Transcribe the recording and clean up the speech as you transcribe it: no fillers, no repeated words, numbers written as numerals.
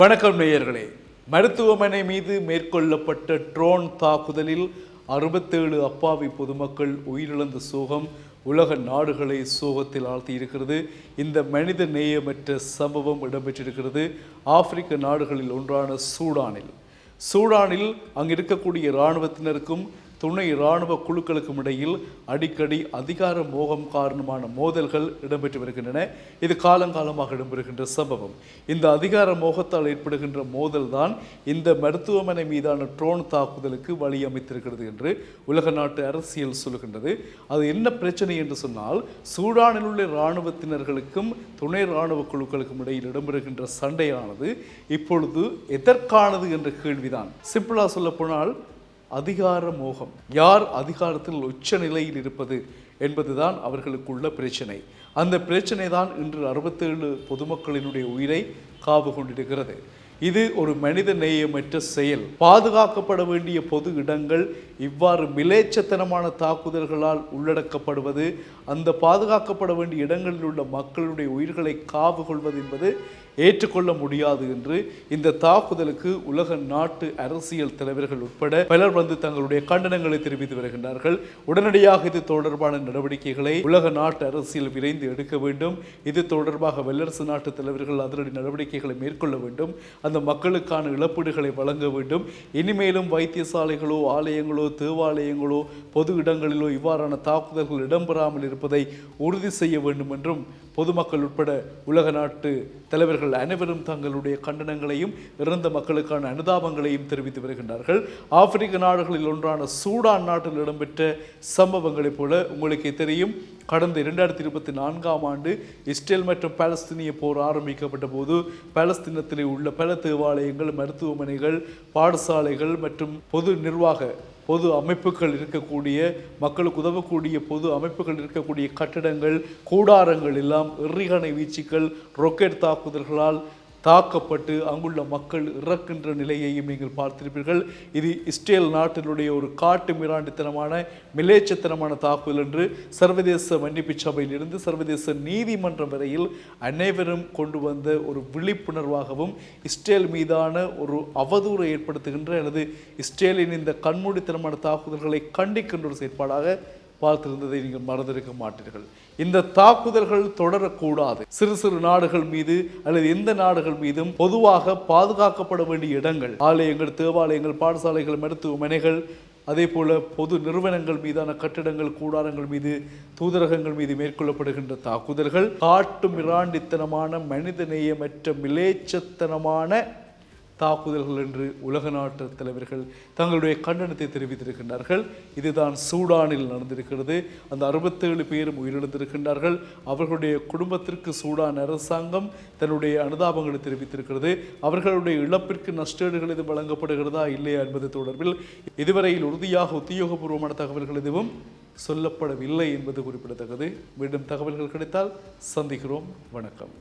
வணக்கம் நேயர்களே. மருத்துவமனை மீது மேற்கொள்ளப்பட்ட ட்ரோன் தாக்குதலில் 67 அப்பாவி பொதுமக்கள் உயிரிழந்த சோகம் உலக நாடுகளை சோகத்தில் ஆழ்த்தியிருக்கிறது. இந்த மனித நேயமற்ற சம்பவம் இடம்பெற்றிருக்கிறது ஆப்பிரிக்க நாடுகளில் ஒன்றான சூடானில் அங்கு இருக்கக்கூடிய இராணுவத்தினருக்கும் துணை இராணுவ குழுக்களுக்கும் இடையில் அடிக்கடி அதிகார மோகம் காரணமான மோதல்கள் இடம்பெற்று வருகின்றன. இது காலங்காலமாக இடம்பெறுகின்ற சம்பவம். இந்த அதிகார மோகத்தால் ஏற்படுகின்ற மோதல் தான் இந்த மருத்துவமனை மீதான ட்ரோன் தாக்குதலுக்கு வழி அமைத்திருக்கிறது என்று உலக நாட்டு அரசியல் சொல்கின்றது. அது என்ன பிரச்சனை என்று சொன்னால், சூடானில் உள்ள இராணுவத்தினர்களுக்கும் துணை இராணுவ குழுக்களுக்கும் இடையில் இடம்பெறுகின்ற சண்டையானது இப்பொழுது எதற்கானது என்ற கேள்விதான். சிம்பிளா சொல்ல போனால் அதிகார மோகம். யார் அதிகாரத்தில் உச்ச நிலையில் இருப்பது என்பதுதான் அவர்களுக்குள்ள பிரச்சனை. அந்த பிரச்சனை தான் இன்று 67 பொதுமக்களினுடைய உயிரை காவு கொண்டிருக்கிறது. இது ஒரு மனித நேயமற்ற செயல். பாதுகாக்கப்பட வேண்டிய பொது இடங்கள் இவ்வாறு மிலேச்சத்தனமான தாக்குதல்களால் உள்ளடக்கப்படுவது, அந்த பாதுகாக்கப்பட வேண்டிய இடங்களில் உள்ள மக்களுடைய உயிர்களை காவு கொள்வது என்பது ஏற்றுக்கொள்ள முடியாது என்று இந்த தாக்குதலுக்கு உலக நாட்டு அரசியல் தலைவர்கள் உட்பட பலர் தங்களுடைய கண்டனங்களை தெரிவித்து வருகின்றார்கள். உடனடியாக இது தொடர்பான நடவடிக்கைகளை உலக நாட்டு அரசியல் விரைந்து எடுக்க வேண்டும். இது தொடர்பாக வல்லரசு நாட்டு தலைவர்கள் அதிரடி நடவடிக்கைகளை மேற்கொள்ள வேண்டும். அந்த மக்களுக்கான இழப்பீடுகளை வழங்க வேண்டும். இனிமேலும் வைத்தியசாலைகளோ ஆலயங்களோ தேவாலயங்களோ பொது இடங்களிலோ இவ்வாறான தாக்குதல்கள் இடம்பெறாமல் இருப்பதை உறுதி செய்ய வேண்டும் என்றும் பொதுமக்கள் உட்பட உலக நாட்டு தலைவர்கள் அனைவரும் தங்களுடைய கண்டனங்களையும் இறந்த மக்களுக்கான அனுதாபங்களையும் தெரிவித்து வருகின்றார்கள். ஆப்பிரிக்க நாடுகளில் ஒன்றான சூடான் நாட்டில் இடம்பெற்ற சம்பவங்களைப் போல உங்களுக்கு தெரியும், கடந்த 2024ஆம் ஆண்டு இஸ்ரேல் மற்றும் பாலஸ்தீனிய போர் ஆரம்பிக்கப்பட்ட போது பாலஸ்தீனத்திலே உள்ள பல தேவாலயங்கள், மருத்துவமனைகள், பாடசாலைகள் மற்றும் பொது அமைப்புகள் இருக்கக்கூடிய, மக்களுக்கு உதவக்கூடிய பொது அமைப்புகள் இருக்கக்கூடிய கட்டடங்கள், கூடாரங்கள் எல்லாம் எறிகணை வீச்சுக்கள், ராக்கெட் தாக்குதல்களால் தாக்கப்பட்டு அங்குள்ள மக்கள் இறக்கின்ற நிலையையும் நீங்கள் பார்த்திருப்பீர்கள். இது இஸ்ரேல் நாட்டினுடைய ஒரு காட்டு மிராண்டித்தனமான மிலேச்சத்தனமான தாக்குதல் என்று சர்வதேச மன்னிப்பு சபையில் இருந்து சர்வதேச நீதிமன்றம் வரையில் அனைவரும் கொண்டு வந்த ஒரு விழிப்புணர்வாகவும், இஸ்ரேல் மீதான ஒரு அவதூறை ஏற்படுத்துகின்ற அல்லது இஸ்ரேலின் இந்த கண்மூடித்தனமான தாக்குதல்களை கண்டிக்கின்ற ஒரு செயற்பாடாக பார்த்திருந்ததை நீங்கள் மறந்திருக்க மாட்டீர்கள். இந்த தாக்குதல்கள் தொடரக்கூடாது. சிறு நாடுகள் மீது அல்லது எந்த நாடுகள் மீதும் பொதுவாக பாதுகாக்கப்பட வேண்டிய இடங்கள், ஆலயங்கள், தேவாலயங்கள், பாடசாலைகள், மருத்துவமனைகள், அதே போல பொது நிறுவனங்கள் மீதான கட்டிடங்கள், கூடாரங்கள் மீது, தூதரகங்கள் மீது மேற்கொள்ளப்படுகின்ற தாக்குதல்கள் காட்டு மிராண்டித்தனமான மனித நேயமற்ற மிலேச்சத்தனமான தாக்குதல்கள் என்று உலக நாட்டு தலைவர்கள் தங்களுடைய கண்டனத்தை தெரிவித்திருக்கின்றார்கள். இதுதான் சூடானில் நடந்திருக்கிறது. அந்த 67 பேரும் உயிரிழந்திருக்கின்றார்கள். அவர்களுடைய குடும்பத்திற்கு சூடான் அரசாங்கம் தன்னுடைய அனுதாபங்களை தெரிவித்திருக்கிறது. அவர்களுடைய இழப்பிற்கு நஷ்டஈடுகள் எதுவும் வழங்கப்படுகிறதா இல்லையா என்பது தொடர்பில் இதுவரையில் உறுதியாக உத்தியோகபூர்வமான தகவல்கள் எதுவும் சொல்லப்படவில்லை என்பது குறிப்பிடத்தக்கது. மீண்டும் தகவல்கள் கிடைத்தால் சந்திக்கிறோம். வணக்கம்.